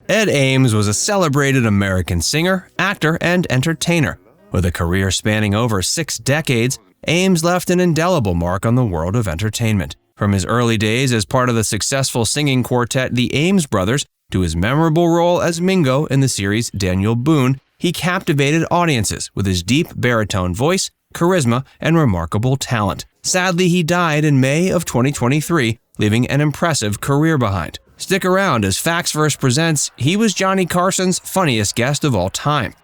Ed Ames was a celebrated American singer, actor, and entertainer. With a career spanning over 6 decades, Ames left an indelible mark on the world of entertainment. From his early days as part of the successful singing quartet the Ames Brothers to his memorable role as Mingo in the series Daniel Boone, he captivated audiences with his deep baritone voice, charisma, and remarkable talent. Sadly, he died in May of 2023, leaving an impressive career behind. Stick around as Facts Verse presents He Was Johnny Carson's Funniest Guest of All Time.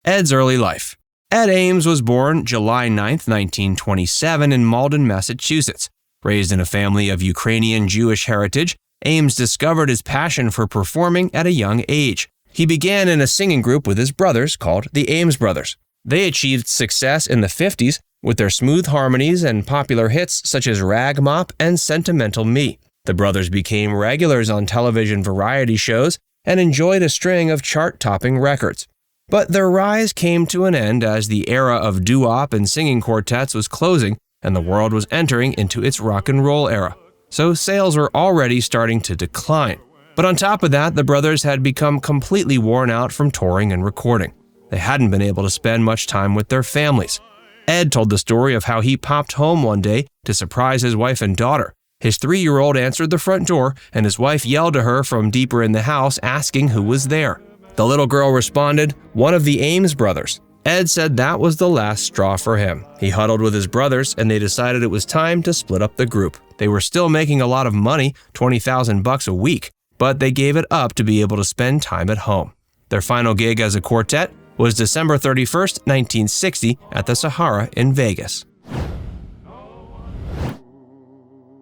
Ed's early life. Ed Ames was born July 9, 1927 in Malden, Massachusetts. Raised in a family of Ukrainian Jewish heritage, Ames discovered his passion for performing at a young age. He began in a singing group with his brothers called the Ames Brothers. They achieved success in the 50s with their smooth harmonies and popular hits such as Rag Mop and Sentimental Me. The brothers became regulars on television variety shows and enjoyed a string of chart-topping records. But their rise came to an end as the era of doo-wop and singing quartets was closing and the world was entering into its rock and roll era. So sales were already starting to decline. But on top of that, the brothers had become completely worn out from touring and recording. They hadn't been able to spend much time with their families. Ed told the story of how he popped home one day to surprise his wife and daughter. His 3-year-old answered the front door, and his wife yelled to her from deeper in the house asking who was there. The little girl responded, "One of the Ames brothers." Ed said that was the last straw for him. He huddled with his brothers, and they decided it was time to split up the group. They were still making a lot of money, $20,000 a week, but they gave it up to be able to spend time at home. Their final gig as a quartet was December 31st, 1960 at the Sahara in Vegas.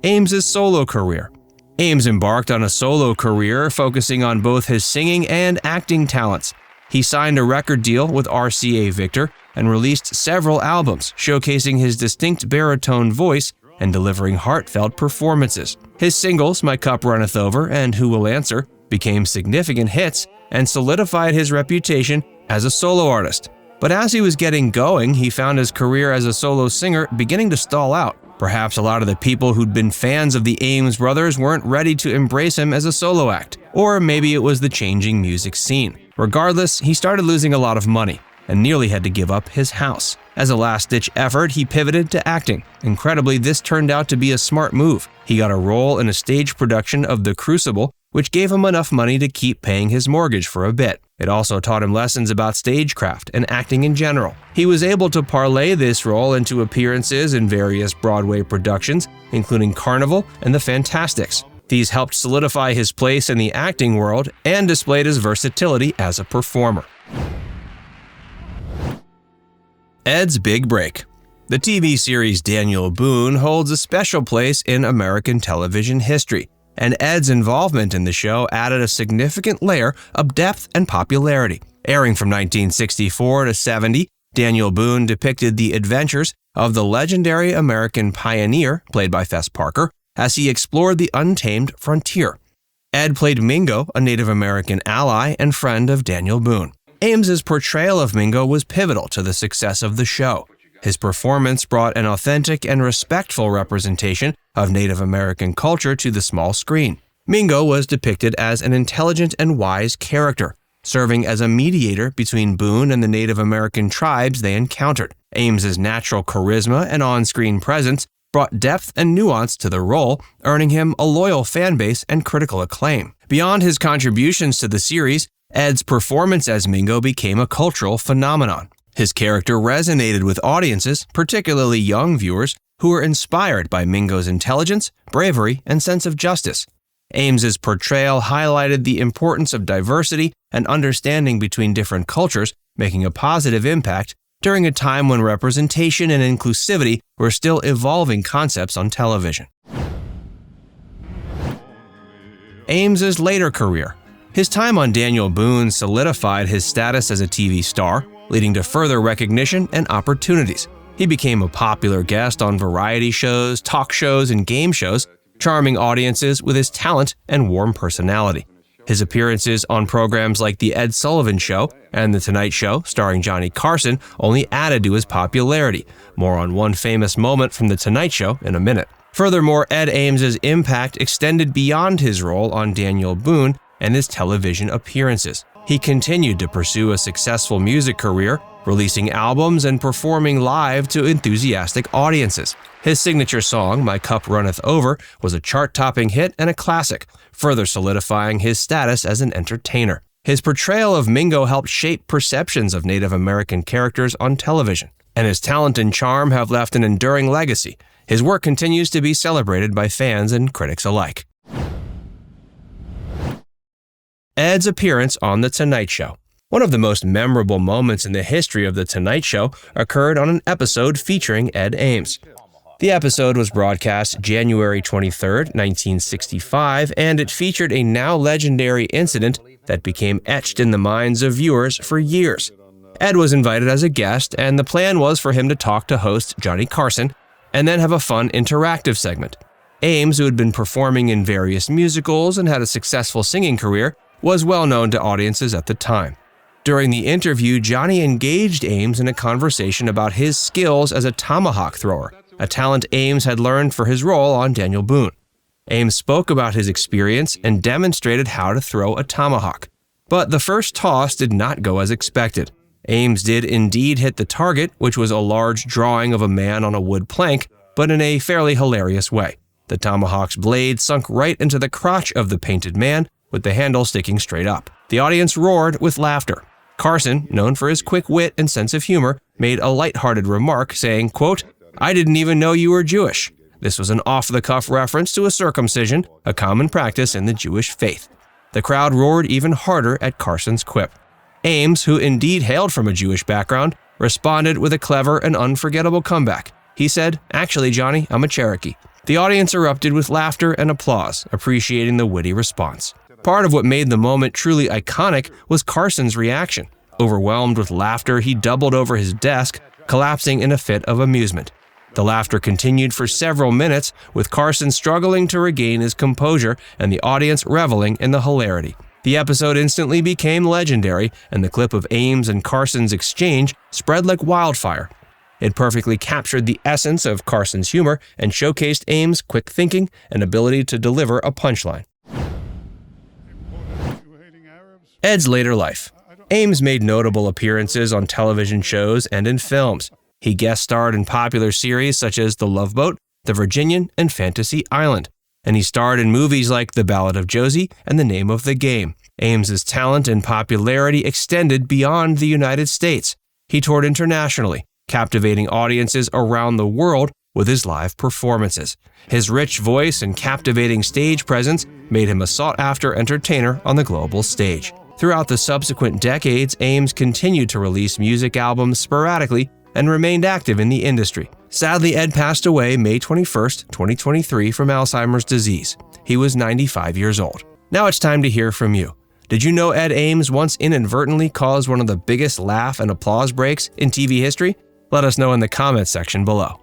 Ames's solo career. Ames embarked on a solo career focusing on both his singing and acting talents. He signed a record deal with RCA Victor and released several albums showcasing his distinct baritone voice and delivering heartfelt performances. His singles, My Cup Runneth Over and Who Will Answer, became significant hits and solidified his reputation as a solo artist. But as he was getting going, he found his career as a solo singer beginning to stall out. Perhaps a lot of the people who'd been fans of the Ames Brothers weren't ready to embrace him as a solo act, or maybe it was the changing music scene. Regardless, he started losing a lot of money and nearly had to give up his house. As a last-ditch effort, he pivoted to acting. Incredibly, this turned out to be a smart move. He got a role in a stage production of The Crucible, which gave him enough money to keep paying his mortgage for a bit. It also taught him lessons about stagecraft and acting in general. He was able to parlay this role into appearances in various Broadway productions, including Carnival and The Fantastics. These helped solidify his place in the acting world and displayed his versatility as a performer. Ed's big break. The TV series Daniel Boone holds a special place in American television history, and Ed's involvement in the show added a significant layer of depth and popularity. Airing from 1964 to 70, Daniel Boone depicted the adventures of the legendary American pioneer, played by Fess Parker, as he explored the untamed frontier. Ed played Mingo, a Native American ally and friend of Daniel Boone. Ames's portrayal of Mingo was pivotal to the success of the show. His performance brought an authentic and respectful representation of Native American culture to the small screen. Mingo was depicted as an intelligent and wise character, serving as a mediator between Boone and the Native American tribes they encountered. Ames's natural charisma and on-screen presence brought depth and nuance to the role, earning him a loyal fan base and critical acclaim. Beyond his contributions to the series, Ed's performance as Mingo became a cultural phenomenon. His character resonated with audiences, particularly young viewers, who were inspired by Mingo's intelligence, bravery, and sense of justice. Ames's portrayal highlighted the importance of diversity and understanding between different cultures, making a positive impact during a time when representation and inclusivity were still evolving concepts on television. Ames's later career. His time on Daniel Boone solidified his status as a TV star, leading to further recognition and opportunities. He became a popular guest on variety shows, talk shows, and game shows, charming audiences with his talent and warm personality. His appearances on programs like The Ed Sullivan Show and The Tonight Show, starring Johnny Carson, only added to his popularity. More on one famous moment from The Tonight Show in a minute. Furthermore, Ed Ames's impact extended beyond his role on Daniel Boone and his television appearances. He continued to pursue a successful music career, releasing albums and performing live to enthusiastic audiences. His signature song, My Cup Runneth Over, was a chart-topping hit and a classic, further solidifying his status as an entertainer. His portrayal of Mingo helped shape perceptions of Native American characters on television, and his talent and charm have left an enduring legacy. His work continues to be celebrated by fans and critics alike. Ed's appearance on The Tonight Show. One of the most memorable moments in the history of The Tonight Show occurred on an episode featuring Ed Ames. The episode was broadcast January 23, 1965, and it featured a now legendary incident that became etched in the minds of viewers for years. Ed was invited as a guest, and the plan was for him to talk to host Johnny Carson and then have a fun interactive segment. Ames, who had been performing in various musicals and had a successful singing career, was well known to audiences at the time. During the interview, Johnny engaged Ames in a conversation about his skills as a tomahawk thrower, a talent Ames had learned for his role on Daniel Boone. Ames spoke about his experience and demonstrated how to throw a tomahawk. But the first toss did not go as expected. Ames did indeed hit the target, which was a large drawing of a man on a wood plank, but in a fairly hilarious way. The tomahawk's blade sunk right into the crotch of the painted man, with the handle sticking straight up. The audience roared with laughter. Carson, known for his quick wit and sense of humor, made a lighthearted remark saying, quote, "I didn't even know you were Jewish." This was an off-the-cuff reference to a circumcision, a common practice in the Jewish faith. The crowd roared even harder at Carson's quip. Ames, who indeed hailed from a Jewish background, responded with a clever and unforgettable comeback. He said, "Actually, Johnny, I'm a Cherokee." The audience erupted with laughter and applause, appreciating the witty response. Part of what made the moment truly iconic was Carson's reaction. Overwhelmed with laughter, he doubled over his desk, collapsing in a fit of amusement. The laughter continued for several minutes, with Carson struggling to regain his composure and the audience reveling in the hilarity. The episode instantly became legendary, and the clip of Ames and Carson's exchange spread like wildfire. It perfectly captured the essence of Carson's humor and showcased Ames' quick thinking and ability to deliver a punchline. Ed's later life. Ames made notable appearances on television shows and in films. He guest starred in popular series such as The Love Boat, The Virginian, and Fantasy Island. And he starred in movies like The Ballad of Josie and The Name of the Game. Ames's talent and popularity extended beyond the United States. He toured internationally, captivating audiences around the world with his live performances. His rich voice and captivating stage presence made him a sought-after entertainer on the global stage. Throughout the subsequent decades, Ames continued to release music albums sporadically and remained active in the industry. Sadly, Ed passed away May 21, 2023 from Alzheimer's disease. He was 95 years old. Now it's time to hear from you. Did you know Ed Ames once inadvertently caused one of the biggest laugh and applause breaks in TV history? Let us know in the comments section below.